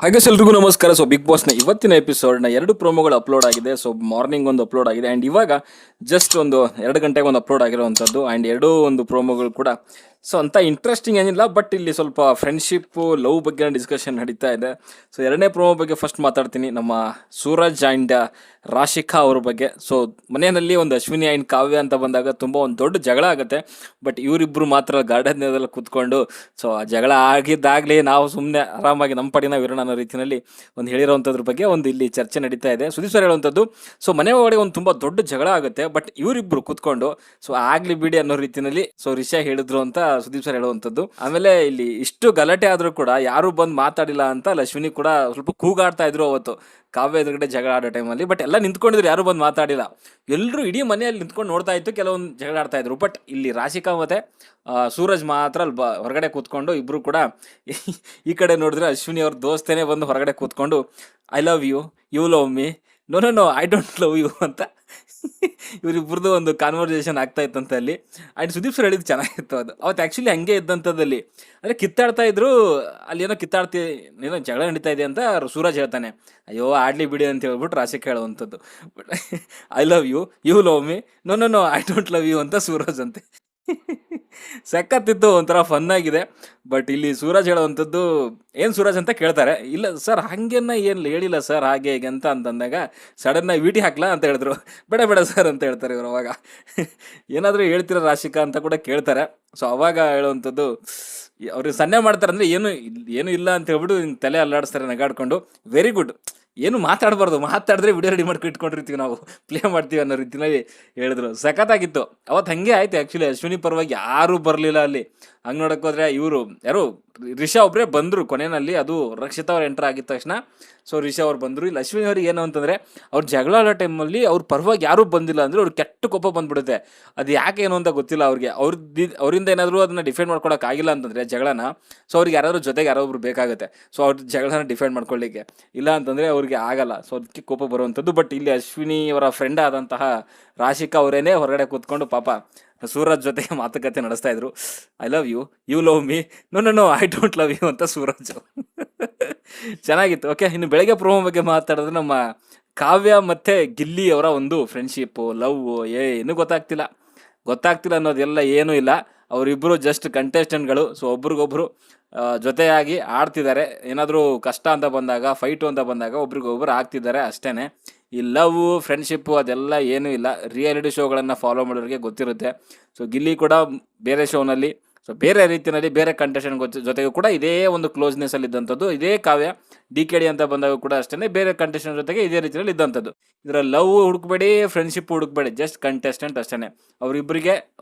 ಹಾಗೆ ಎಲ್ರಿಗೂ ನಮಸ್ಕಾರ. ಸೊ ಬಿಗ್ ಬಾಸ್ನ ಇವತ್ತಿನ ಎಪಿಸೋಡ್ನ 2 ಪ್ರೋಮೋಗಳು ಅಪ್ಲೋಡ್ ಆಗಿದೆ. ಸೊ ಮಾರ್ನಿಂಗ್ ಒಂದು ಅಪ್ಲೋಡ್ ಆಗಿದೆ ಆ್ಯಂಡ್ ಇವಾಗ ಜಸ್ಟ್ ಒಂದು 2 ಗಂಟೆಗೆ ಒಂದು ಅಪ್ಲೋಡ್ ಆಗಿರುವಂಥದ್ದು. ಆ್ಯಂಡ್ ಎರಡೂ ಒಂದು ಪ್ರೋಮೋಗಳು ಕೂಡ ಸೊ ಅಂಥ ಇಂಟ್ರೆಸ್ಟಿಂಗ್ ಏನಿಲ್ಲ, ಬಟ್ ಇಲ್ಲಿ ಸ್ವಲ್ಪ ಫ್ರೆಂಡ್ಶಿಪ್ಪು ಲವ್ ಬಗ್ಗೆ ಡಿಸ್ಕಷನ್ ನಡೀತಾ ಇದೆ. ಸೊ ಎರಡನೇ ಪ್ರೋಮೋ ಬಗ್ಗೆ ಫಸ್ಟ್ ಮಾತಾಡ್ತೀನಿ, ನಮ್ಮ ಸೂರಜ್ ಆ್ಯಂಡ್ ರಾಶಿಕಾ ಅವ್ರ ಬಗ್ಗೆ. ಸೊ ಮನೆಯಲ್ಲಿ ಒಂದು ಅಶ್ವಿನಿ ಆ್ಯಂಡ್ ಕಾವ್ಯ ಅಂತ ಬಂದಾಗ ತುಂಬ ಒಂದು ದೊಡ್ಡ ಜಗಳ ಆಗುತ್ತೆ. ಬಟ್ ಇವರಿಬ್ಬರು ಮಾತ್ರ ಗಾರ್ಡನ್ನೆಲ್ಲ ಕೂತ್ಕೊಂಡು ಸೊ ಆ ಜಗಳ ಆಗಿದ್ದಾಗಲೇ ನಾವು ಸುಮ್ಮನೆ ಆರಾಮಾಗಿ ನಮ್ಮ ಪಡಿ ನಾವು ಇರೋಣ ಅನ್ನೋ ರೀತಿಯಲ್ಲಿ ಒಂದು ಹೇಳಿರೋವಂಥದ್ರ ಬಗ್ಗೆ ಒಂದು ಇಲ್ಲಿ ಚರ್ಚೆ ನಡೀತಾ ಇದೆ. ಸುದೀಪ್ ಸರ್ ಹೇಳುವಂಥದ್ದು, ಸೊ ಮನೆ ಒಳಗಡೆ ಒಂದು ತುಂಬ ದೊಡ್ಡ ಜಗಳ ಆಗುತ್ತೆ, ಬಟ್ ಇವರಿಬ್ಬರು ಕೂತ್ಕೊಂಡು ಸೊ ಆಗಲಿ ಬಿಡಿ ಅನ್ನೋ ರೀತಿಯಲ್ಲಿ ಸೊ ರಿಷಾ ಹೇಳಿದ್ರು ಅಂತ ಸುದೀಪ್ ಸರ್ ಹೇಳುವಂಥದ್ದು. ಆಮೇಲೆ ಇಲ್ಲಿ ಇಷ್ಟು ಗಲಾಟೆ ಆದರೂ ಕೂಡ ಯಾರು ಬಂದು ಮಾತಾಡಿಲ್ಲ ಅಂತ ಅಶ್ವಿನಿ ಕೂಡ ಸ್ವಲ್ಪ ಕೂಗಾಡ್ತಾ ಇದ್ರು ಅವತ್ತು ಕಾವ್ಯ ಎದುರುಗಡೆ ಜಗಳ ಆಡೋ ಟೈಮಲ್ಲಿ. ಬಟ್ ಎಲ್ಲ ನಿಂತ್ಕೊಂಡಿದ್ರು, ಯಾರು ಬಂದು ಮಾತಾಡಿಲ್ಲ. ಎಲ್ಲರೂ ಇಡೀ ಮನೆಯಲ್ಲಿ ನಿಂತ್ಕೊಂಡು ನೋಡ್ತಾ ಇತ್ತು, ಕೆಲವೊಂದು ಜಗಳ ಆಡ್ತಾ ಇದ್ರು. ಬಟ್ ಇಲ್ಲಿ ರಾಶಿಕಾ ಮತ್ತೆ ಸೂರಜ್ ಮಾತ್ರ ಅಲ್ಲಿ ಹೊರಗಡೆ ಕೂತ್ಕೊಂಡು ಇಬ್ರು ಕೂಡ ಈ ಕಡೆ ನೋಡಿದ್ರೆ ಅಶ್ವಿನಿ ಅವ್ರ ದೋಸ್ತೇನೆ ಬಂದು ಹೊರಗಡೆ ಕೂತ್ಕೊಂಡು I love you, you love me, no no no I don't love you ಅಂತ ಇವರಿಬ್ಬರದು ಒಂದು ಕಾನ್ವರ್ಸೇಷನ್ ಆಗ್ತಾ ಇತ್ತಂತ ಅಲ್ಲಿ. ಆ್ಯಂಡ್ ಸುದೀಪ್ ಸರ್ ಹೇಳಿದ್ದು ಚೆನ್ನಾಗಿತ್ತು. ಅದು ಅವತ್ತು ಆ್ಯಕ್ಚುಲಿ ಹಂಗೆ ಇದ್ದಂಥದ್ದಲ್ಲಿ ಅಂದರೆ ಕಿತ್ತಾಡ್ತಾ ಇದ್ರು, ಅಲ್ಲಿ ಏನೋ ಏನೋ ಜಗಳ ನಡೀತಾ ಇದೆ ಅಂತ ಸೂರಜ್ ಹೇಳ್ತಾನೆ, ಅಯ್ಯೋ ಆಡ್ಲಿ ಬಿಡಿ ಅಂತ ಹೇಳ್ಬಿಟ್ಟು ರಾಶಿಕ್ ಹೇಳುವಂಥದ್ದು. But I love you, you love me, no no no I don't love you ಅಂತ ಸೂರಜ್ ಅಂತೆ. ಸಖತ್ತಿತ್ತು, ಒಂಥರ ಫನ್ ಆಗಿದೆ. ಬಟ್ ಇಲ್ಲಿ ಸೂರಜ್ ಹೇಳುವಂಥದ್ದು, ಏನು ಸೂರಜ್ ಅಂತ ಕೇಳ್ತಾರೆ, ಇಲ್ಲ ಸರ್ ಹಾಗೇನ ಏನು ಹೇಳಿಲ್ಲ ಸರ್ ಹಾಗೆ ಹೇಗೆ ಅಂತ ಅಂತಂದಾಗ ಸಡನ್ನಾಗಿ ವಿಟಿ ಹಾಕ್ಲಾ ಅಂತ ಹೇಳಿದ್ರು. ಬೇಡ ಬೇಡ ಸರ್ ಅಂತ ಹೇಳ್ತಾರೆ ಇವರು. ಅವಾಗ ಏನಾದರೂ ಹೇಳ್ತೀರ ರಾಶಿಕಾ ಅಂತ ಕೂಡ ಕೇಳ್ತಾರೆ. ಸೊ ಅವಾಗ ಹೇಳುವಂಥದ್ದು, ಅವ್ರಿಗೆ ಸನ್ನೆ ಮಾಡ್ತಾರೆ ಅಂದರೆ ಏನು ಇಲ್ಲ ಅಂತ ಹೇಳ್ಬಿಟ್ಟು ತಲೆ ಅಲ್ಲಾಡಿಸ್ತಾರೆ ನಗಾಡ್ಕೊಂಡು. ವೆರಿ ಗುಡ್, ಏನು ಮಾತಾಡಬಾರ್ದು, ಮಾತಾಡಿದ್ರೆ ವಿಡಿಯೋ ರೆಡಿ ಮಾಡ್ಕೊಂಡು ಇಟ್ಕೊಂಡಿರ್ತೀವಿ ನಾವು, ಪ್ಲೇ ಮಾಡ್ತೀವಿ ಅನ್ನೋ ರೀತಿಯಲ್ಲಿ ಹೇಳಿದ್ರು. ಸಖತ್ತಾಗಿತ್ತು ಅವತ್ತು. ಹಂಗೆ ಆಯ್ತು ಆ್ಯಕ್ಚುಲಿ, ಅಶ್ವಿನಿ ಪರವಾಗಿ ಯಾರೂ ಬರಲಿಲ್ಲ ಅಲ್ಲಿ. ಹಂಗೆ ನೋಡೋಕೆ ಹೋದರೆ ಇವರು ಯಾರು ರಿಷಾ ಒಬ್ಬರೇ ಬಂದರು ಕೊನೆಯಲ್ಲಿ. ಅದು ರಕ್ಷಿತಾ ಅವ್ರು ಎಂಟ್ರ್ ಆಗಿದ ತಕ್ಷಣ ಸೊ ರಿಷಾ ಅವ್ರು ಬಂದರು. ಇಲ್ಲಿ ಅಶ್ವಿನಿ ಅವ್ರಿಗೆ ಏನು ಅಂತಂದರೆ, ಅವ್ರು ಜಗಳ ಆಡೋ ಟೈಮಲ್ಲಿ ಅವ್ರ ಪರವಾಗಿ ಯಾರೂ ಬಂದಿಲ್ಲ ಅಂದರೆ ಅವ್ರಿಗೆ ಕೆಟ್ಟ ಕೋಪ ಬಂದ್ಬಿಡುತ್ತೆ. ಅದು ಯಾಕೆ ಏನು ಅಂತ ಗೊತ್ತಿಲ್ಲ ಅವ್ರಿಗೆ. ಅವರಿಂದ ಏನಾದರೂ ಅದನ್ನು ಡಿಫೆಂಡ್ ಮಾಡ್ಕೊಳಕ್ಕಾಗಿಲ್ಲ ಅಂತಂದರೆ ಜಗಳನ, ಸೊ ಅವ್ರಿಗೆ ಯಾರಾದರೂ ಜೊತೆಗೆ ಯಾರೊಬ್ರು ಬೇಕಾಗುತ್ತೆ ಸೊ ಅವ್ರ ಜಗಳನ ಡಿಫೆಂಡ್ ಮಾಡ್ಕೊಳ್ಳಿಕ್ಕೆ. ಇಲ್ಲ ಅಂತಂದರೆ ಅವ್ರಿಗೆ ಆಗಲ್ಲ, ಸೊ ಅದಕ್ಕೆ ಕೋಪ ಬರುವಂಥದ್ದು. ಬಟ್ ಇಲ್ಲಿ ಅಶ್ವಿನಿ ಅವರ ಫ್ರೆಂಡ್ ಆದಂತಹ ರಾಶಿಕಾ ಅವರೇನೇ ಹೊರಗಡೆ ಕೂತ್ಕೊಂಡು ಪಾಪ ಸೂರಜ್ ಜೊತೆಗೆ ಮಾತುಕತೆ ನಡೆಸ್ತಾ ಇದ್ರು. I love you, you love me, no no no I don't love you ಅಂತ ಸೂರಜ್. ಚೆನ್ನಾಗಿತ್ತು. ಓಕೆ, ಇನ್ನು ಬೆಳಗ್ಗೆ ಪ್ರೋಮೋ ಬಗ್ಗೆ ಮಾತಾಡಿದ್ರೆ, ನಮ್ಮ ಕಾವ್ಯ ಮತ್ತು ಗಿಲ್ಲಿ ಅವರ ಒಂದು ಫ್ರೆಂಡ್ಶಿಪ್ಪು ಲವ್ ಏನು ಗೊತ್ತಾಗ್ತಿಲ್ಲ ಅನ್ನೋದೆಲ್ಲ ಏನೂ ಇಲ್ಲ. ಅವರಿಬ್ಬರು ಜಸ್ಟ್ ಕಂಟೆಸ್ಟೆಂಟ್ಗಳು. ಸೊ ಒಬ್ರಿಗೊಬ್ರು ಜೊತೆಯಾಗಿ ಆಡ್ತಿದ್ದಾರೆ. ಏನಾದರೂ ಕಷ್ಟ ಅಂತ ಬಂದಾಗ, ಫೈಟು ಅಂತ ಬಂದಾಗ ಒಬ್ರಿಗೊಬ್ರು ಆಗ್ತಿದ್ದಾರೆ ಅಷ್ಟೇ. ಈ ಲವ್ ಫ್ರೆಂಡ್ಶಿಪ್ಪು ಅದೆಲ್ಲ ಏನೂ ಇಲ್ಲ. ರಿಯಾಲಿಟಿ ಶೋಗಳನ್ನು ಫಾಲೋ ಮಾಡೋರಿಗೆ ಗೊತ್ತಿರುತ್ತೆ. ಸೊ ಗಿಲ್ಲಿ ಕೂಡ ಬೇರೆ ಶೋನಲ್ಲಿ ಸೊ ಬೇರೆ ರೀತಿಯಲ್ಲಿ ಬೇರೆ ಕಂಟೆಸ್ಟೆಂಟ್ ಜೊತೆಗೂ ಕೂಡ ಇದೇ ಒಂದು ಕ್ಲೋಸ್ನೆಸ್ಸಲ್ಲಿ ಇದ್ದಂಥದ್ದು. ಇದೇ ಕಾವ್ಯ DKD ಅಂತ ಬಂದಾಗ ಕೂಡ ಅಷ್ಟೇ ಬೇರೆ ಕಂಟೆಸ್ಟೆಂಟ್ ಜೊತೆಗೆ ಇದೇ ರೀತಿಯಲ್ಲಿ ಇದ್ದಂಥದ್ದು. ಇದರ ಲವ್ ಹುಡುಕ್ಬೇಡಿ, ಫ್ರೆಂಡ್ಶಿಪ್ ಹುಡುಕ್ಬೇಡಿ, ಜಸ್ಟ್ ಕಂಟೆಸ್ಟೆಂಟ್ ಅಷ್ಟೇ. ಅವರಿಬ್ಬರಿಗೆ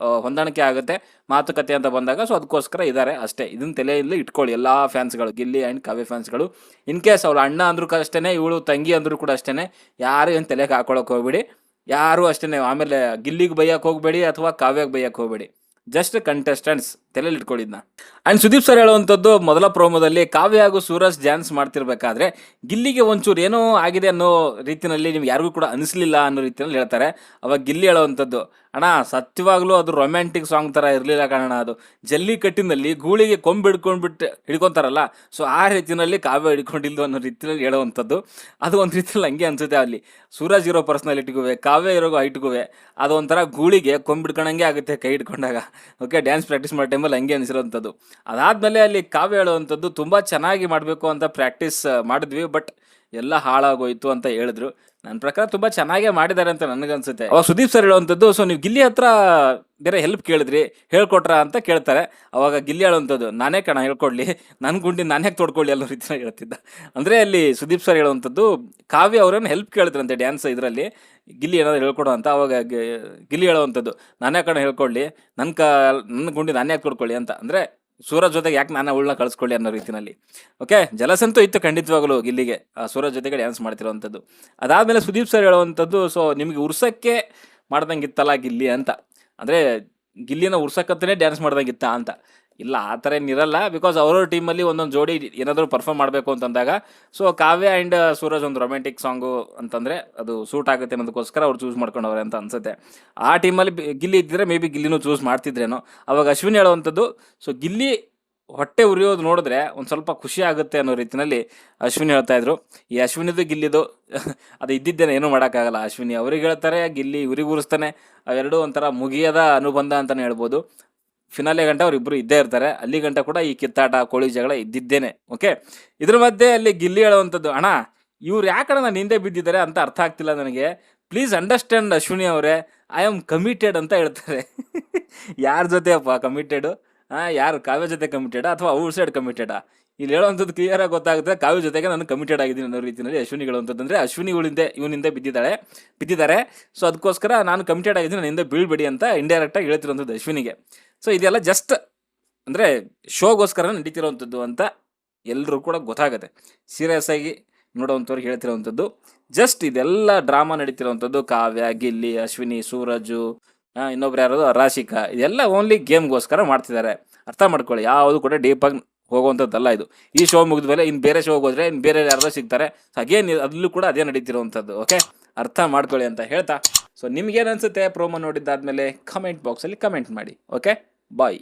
ಹೊಂದಾಣಿಕೆ ಆಗುತ್ತೆ ಮಾತುಕತೆ ಅಂತ ಬಂದಾಗ, ಸೊ ಅದಕ್ಕೋಸ್ಕರ ಇದ್ದಾರೆ ಅಷ್ಟೇ. ಇದನ್ನ ತಲೆಯಲ್ಲಿ ಇಟ್ಕೊಳ್ಳಿ ಎಲ್ಲ ಫ್ಯಾನ್ಸ್ಗಳು, ಗಿಲ್ಲಿ ಆ್ಯಂಡ್ ಕಾವ್ಯ ಫ್ಯಾನ್ಸ್ಗಳು. ಇನ್ ಕೇಸ್ ಅವಳು ಅಣ್ಣ ಅಂದರೂ ಅಷ್ಟೇ, ಇವಳು ತಂಗಿ ಅಂದರೂ ಕೂಡ ಅಷ್ಟೇ, ಯಾರು ಏನು ತಲೆಗೆ ಹಾಕೊಳಕ್ಕೆ ಹೋಗ್ಬೇಡಿ. ಯಾರು ಅಷ್ಟೇ. ಆಮೇಲೆ ಗಿಲ್ಲಿಗೆ ಬೈಯಕ್ಕೆ ಹೋಗಬೇಡಿ ಅಥವಾ ಕಾವ್ಯಕ್ಕೆ ಬೈಯಕ್ಕೆ ಹೋಗಬೇಡಿ, ಜಸ್ಟ್ ಕಂಟೆಸ್ಟೆಂಟ್ಸ್ ತಲೆಯಲ್ಲಿ ಇಟ್ಕೊಂಡಿದ್ನ. ಆ್ಯಂಡ್ ಸುದೀಪ್ ಸರ್ ಹೇಳುವಂಥದ್ದು, ಮೊದಲ ಪ್ರೋಮೋದಲ್ಲಿ ಕಾವ್ಯ ಹಾಗೂ ಸೂರಜ್ ಡ್ಯಾನ್ಸ್ ಮಾಡ್ತಿರ್ಬೇಕಾದ್ರೆ ಗಿಲ್ಲಿಗೆ ಒಂಚೂರು ಏನೋ ಆಗಿದೆ ಅನ್ನೋ ರೀತಿಯಲ್ಲಿ ನಿಮ್ಗೆ ಯಾರಿಗೂ ಕೂಡ ಅನಿಸ್ಲಿಲ್ಲ ಅನ್ನೋ ರೀತಿಯಲ್ಲಿ ಹೇಳ್ತಾರೆ. ಅವಾಗ ಗಿಲ್ಲಿ ಹೇಳುವಂಥದ್ದು, ಅಣ್ಣ ಸತ್ಯವಾಗ್ಲೂ ಅದು ರೊಮ್ಯಾಂಟಿಕ್ ಸಾಂಗ್ ಥರ ಇರಲಿಲ್ಲ ಕಾರಣ, ಅದು ಜಲ್ಲಿಕಟ್ಟಿನಲ್ಲಿ ಗೂಳಿಗೆ ಕೊಂಬು ಹಿಡ್ಕೊಂತಾರಲ್ಲ, ಸೊ ಆ ರೀತಿಯಲ್ಲಿ ಕಾವ್ಯ ಹಿಡ್ಕೊಂಡಿಲ್ದು ಅನ್ನೋ ರೀತಿಯಲ್ಲಿ ಹೇಳುವಂಥದ್ದು. ಅದು ಒಂದು ರೀತಿಯಲ್ಲಿ ಹಂಗೆ ಅನಿಸುತ್ತೆ. ಅಲ್ಲಿ ಸೂರಜ್ ಇರೋ ಪರ್ಸ್ನಾಲಿಟಿಗೂ ಕಾವ್ಯ ಇರೋ ಹೈಟ್ಗೂ ಅದು ಒಂಥರ ಗೂಳಿಗೆ ಕೊಂಬು ಹಿಡ್ಕೊಂಡಂಗೆ ಆಗುತ್ತೆ ಕೈ ಹಿಡ್ಕೊಂಡಾಗ. ಓಕೆ, ಡ್ಯಾನ್ಸ್ ಪ್ರಾಕ್ಟೀಸ್ ಮಾಡೋ ಟೈಮಲ್ಲಿ ಹಂಗೆ ಅನಿಸಿರೋವಂಥದ್ದು. ಅದಾದಮೇಲೆ ಅಲ್ಲಿ ಕಾವ್ಯ ಹೇಳುವಂಥದ್ದು, ತುಂಬ ಚೆನ್ನಾಗಿ ಮಾಡಬೇಕು ಅಂತ ಪ್ರಾಕ್ಟೀಸ್ ಮಾಡಿದ್ವಿ, ಬಟ್ ಎಲ್ಲ ಹಾಳಾಗೋಯ್ತು ಅಂತ ಹೇಳಿದ್ರು. ನನ್ನ ಪ್ರಕಾರ ತುಂಬ ಚೆನ್ನಾಗೇ ಮಾಡಿದ್ದಾರೆ ಅಂತ ನನಗನ್ಸುತ್ತೆ. ಅವಾಗ ಸುದೀಪ್ ಸರ್ ಹೇಳುವಂಥದ್ದು, ಸೊ ನೀವು ಗಿಲ್ಲಿ ಹತ್ರ ಬೇರೆ ಹೆಲ್ಪ್ ಕೇಳಿದ್ರಿ, ಹೇಳ್ಕೊಟ್ರಾ ಅಂತ ಕೇಳ್ತಾರೆ. ಅವಾಗ ಗಿಲ್ಲಿ ಹೇಳುವಂಥದ್ದು, ನಾನೇ ಕಣ ಹೇಳ್ಕೊಡ್ಲಿ, ನನ್ನ ಗುಂಡಿ ನಾನೇ ತೊಡ್ಕೊಳ್ಳಿ ಅನ್ನೋ ರೀತಿಯ ಹೇಳ್ತಿದ್ದ. ಅಂದರೆ ಅಲ್ಲಿ ಸುದೀಪ್ ಸರ್ ಹೇಳುವಂಥದ್ದು, ಕಾವ್ಯ ಅವರನ್ನು ಹೆಲ್ಪ್ ಕೇಳಿದ್ರಂತೆ ಡ್ಯಾನ್ಸ್ ಇದರಲ್ಲಿ, ಗಿಲ್ಲಿ ಏನಾದರೂ ಹೇಳ್ಕೊಡೋ ಅಂತ. ಅವಾಗ ಗಿಲ್ಲಿ ಹೇಳುವಂಥದ್ದು, ನಾನೇ ಕಣ ಹೇಳ್ಕೊಳ್ಳಿ, ನನ್ನ ಗುಂಡಿ ನಾನೇ ತೊಡ್ಕೊಳ್ಳಿ ಅಂತ. ಅಂದರೆ ಸೂರಜ್ ಜೊತೆಗೆ ಯಾಕೆ ನಾನು ಅವಳನ್ನ ಕಳಿಸ್ಕೊಳ್ಳಿ ಅನ್ನೋ ರೀತಿಯಲ್ಲಿ. ಓಕೆ, ಜಲಸಂತೂ ಇತ್ತು ಖಂಡಿತವಾಗಲೂ ಗಿಲ್ಲಿಗೆ ಸೂರಜ್ ಜೊತೆಗೆ ಡ್ಯಾನ್ಸ್ ಮಾಡ್ತಿರೋವಂಥದ್ದು. ಅದಾದಮೇಲೆ ಸುದೀಪ್ ಸರ್ ಹೇಳುವಂಥದ್ದು, ಸೊ ನಿಮಗೆ ಉರ್ಸಕ್ಕೆ ಮಾಡ್ದಂಗೆ ಇತ್ತಲ್ಲ ಗಿಲ್ಲಿ ಅಂತ. ಅಂದರೆ ಗಿಲ್ಲಿನ ಉರ್ಸಕ್ಕಂತಲೇ ಡ್ಯಾನ್ಸ್ ಮಾಡ್ದಂಗಿತ್ತ ಅಂತ. ಇಲ್ಲ, ಆ ಥರ ಏನಿರಲ್ಲ. ಬಿಕಾಸ್ ಅವರ ಟೀಮಲ್ಲಿ ಒಂದೊಂದು ಜೋಡಿ ಏನಾದರೂ ಪರ್ಫಾರ್ಮ್ ಮಾಡಬೇಕು ಅಂತಂದಾಗ, ಸೊ ಕಾವ್ಯ ಆ್ಯಂಡ್ ಸೂರಜ್ ಒಂದು ರೊಮ್ಯಾಂಟಿಕ್ ಸಾಂಗು ಅಂತಂದರೆ ಅದು ಸೂಟ್ ಆಗುತ್ತೆ ಅನ್ನೋದಕ್ಕೋಸ್ಕರ ಅವ್ರು ಚೂಸ್ ಮಾಡ್ಕೊಂಡವ್ರೆ ಅಂತ ಅನಿಸುತ್ತೆ. ಆ ಟೀಮಲ್ಲಿ ಗಿಲ್ಲಿ ಇದ್ದಿದ್ರೆ ಮೇ ಬಿ ಗಿಲ್ಲಿನೂ ಚೂಸ್ ಮಾಡ್ತಿದ್ರೇನೋ. ಅವಾಗ ಅಶ್ವಿನಿ ಹೇಳುವಂಥದ್ದು, ಸೊ ಗಿಲ್ಲಿ ಹೊಟ್ಟೆ ಉರಿಯೋದು ನೋಡಿದ್ರೆ ಒಂದು ಸ್ವಲ್ಪ ಖುಷಿ ಆಗುತ್ತೆ ಅನ್ನೋ ರೀತಿಯಲ್ಲಿ ಅಶ್ವಿನಿ ಹೇಳ್ತಾ ಇದ್ರು. ಈ ಅಶ್ವಿನಿದು ಗಿಲ್ಲಿದು ಅದು ಇದ್ದಿದ್ದೇನೆ, ಏನೂ ಮಾಡೋಕ್ಕಾಗಲ್ಲ. ಅಶ್ವಿನಿ ಅವ್ರಿಗೆ ಹೇಳ್ತಾರೆ, ಗಿಲ್ಲಿ ಇವ್ರಿಗೆ ಉರಿಸ್ತಾನೆ. ಅವೆರಡೂ ಒಂಥರ ಮುಗಿಯದ ಅನುಬಂಧ ಅಂತಲೇ ಹೇಳ್ಬೋದು. ಫಿನಾಲೆ ಗಂಟ ಅವರಿಬ್ಬರು ಇದ್ದೇ ಇರ್ತಾರೆ. ಅಲ್ಲಿ ಗಂಟ ಕೂಡ ಈ ಕಿತ್ತಾಟ ಕೋಳಿ ಜಗಳ ಇದ್ದಿದ್ದೇನೆ. ಓಕೆ, ಇದ್ರ ಮಧ್ಯೆ ಅಲ್ಲಿ ಗಿಲ್ಲಿ ಹೇಳುವಂಥದ್ದು, ಅಣ್ಣ ಇವ್ರು ಯಾಕಣ್ಣ ನಾನು ಹಿಂದೆ ಬಿದ್ದಿದ್ದಾರೆ ಅಂತ ಅರ್ಥ ಆಗ್ತಿಲ್ಲ ನನಗೆ, ಪ್ಲೀಸ್ ಅಂಡರ್ಸ್ಟ್ಯಾಂಡ್ ಅಶ್ವಿನಿ ಅವರೇ, ಐ ಆಮ್ ಕಮಿಟೆಡ್ ಅಂತ ಹೇಳ್ತಾರೆ. ಯಾರ ಜೊತೆ ಅಪ್ಪ ಕಮಿಟೆಡು? ಯಾರು, ಕಾವ್ಯ ಜೊತೆ ಕಮಿಟೆಡಾ ಅಥವಾ ಔಟ್ ಸೈಡ್ ಕಮಿಟೆಡಾ? ಇಲ್ಲಿ ಹೇಳುವಂಥದ್ದು ಕ್ಲಿಯರಾಗಿ ಗೊತ್ತಾಗುತ್ತೆ, ಕಾವ್ಯ ಜೊತೆಗೆ ನಾನು ಕಮಿಟೆಡ್ ಆಗಿದ್ದೀನಿ ಅನ್ನೋ ರೀತಿಯಲ್ಲಿ ಅಶ್ವಿನಿ ಹೇಳುವಂಥದ್ದು. ಅಂದರೆ ಅಶ್ವಿನಿ ಇವನಿಂದೆ ಬಿದ್ದಿದ್ದಾರೆ. ಸೊ ಅದಕ್ಕೋಸ್ಕರ ನಾನು ಕಮಿಟೆಡ್ ಆಗಿದ್ದೀನಿ, ನನ್ನ ಹಿಂದೆ ಬೀಳ್ಬೇಡಿ ಅಂತ ಇಂಡೈರೆಕ್ಟಾಗಿ ಹೇಳ್ತಿರೋಂಥದ್ದು ಅಶ್ವಿನಿಗೆ. ಸೊ ಇದೆಲ್ಲ ಜಸ್ಟ್ ಅಂದರೆ ಶೋಗೋಸ್ಕರ ನಡೀತಿರೋವಂಥದ್ದು ಅಂತ ಎಲ್ಲರೂ ಕೂಡ ಗೊತ್ತಾಗುತ್ತೆ. ಸೀರಿಯಸ್ ಆಗಿ ನೋಡೋವಂಥವ್ರಿಗೆ ಹೇಳ್ತಿರೋವಂಥದ್ದು. ಜಸ್ಟ್ ಇದೆಲ್ಲ ಡ್ರಾಮಾ ನಡೀತಿರೋವಂಥದ್ದು ಕಾವ್ಯ, ಗಿಲ್ಲಿ, ಅಶ್ವಿನಿ, ಸೂರಜು, ಇನ್ನೊಬ್ರು ಯಾರು ರಾಶಿಕಾ, ಇದೆಲ್ಲ ಓನ್ಲಿ ಗೇಮ್ಗೋಸ್ಕರ ಮಾಡ್ತಿದ್ದಾರೆ. ಅರ್ಥ ಮಾಡ್ಕೊಳ್ಳಿ, ಯಾವುದು ಕೂಡ ಡೀಪಾಗಿ ಹೋಗುವಂಥದ್ದಲ್ಲ ಇದು. ಈ ಶೋ ಮುಗಿದ ಮೇಲೆ ಇನ್ನು ಬೇರೆ ಶೋಗೆ ಹೋದರೆ ಇನ್ನು ಬೇರೆ ಯಾರೋ ಸಿಗ್ತಾರೆ. ಸೊ ಅಗೇನ್ ಅಲ್ಲೂ ಕೂಡ ಅದೇ ನಡೀತಿರೋವಂಥದ್ದು. ಓಕೆ, ಅರ್ಥ ಮಾಡ್ಕೊಳ್ಳಿ ಅಂತ ಹೇಳ್ತಾ, ಸೊ ನಿಮ್ಗೇನು ಅನಿಸುತ್ತೆ ಪ್ರೋಮೋ ನೋಡಿದ್ದಾದಮೇಲೆ ಕಮೆಂಟ್ ಬಾಕ್ಸಲ್ಲಿ ಕಮೆಂಟ್ ಮಾಡಿ. ಓಕೆ, ಬಾಯ್.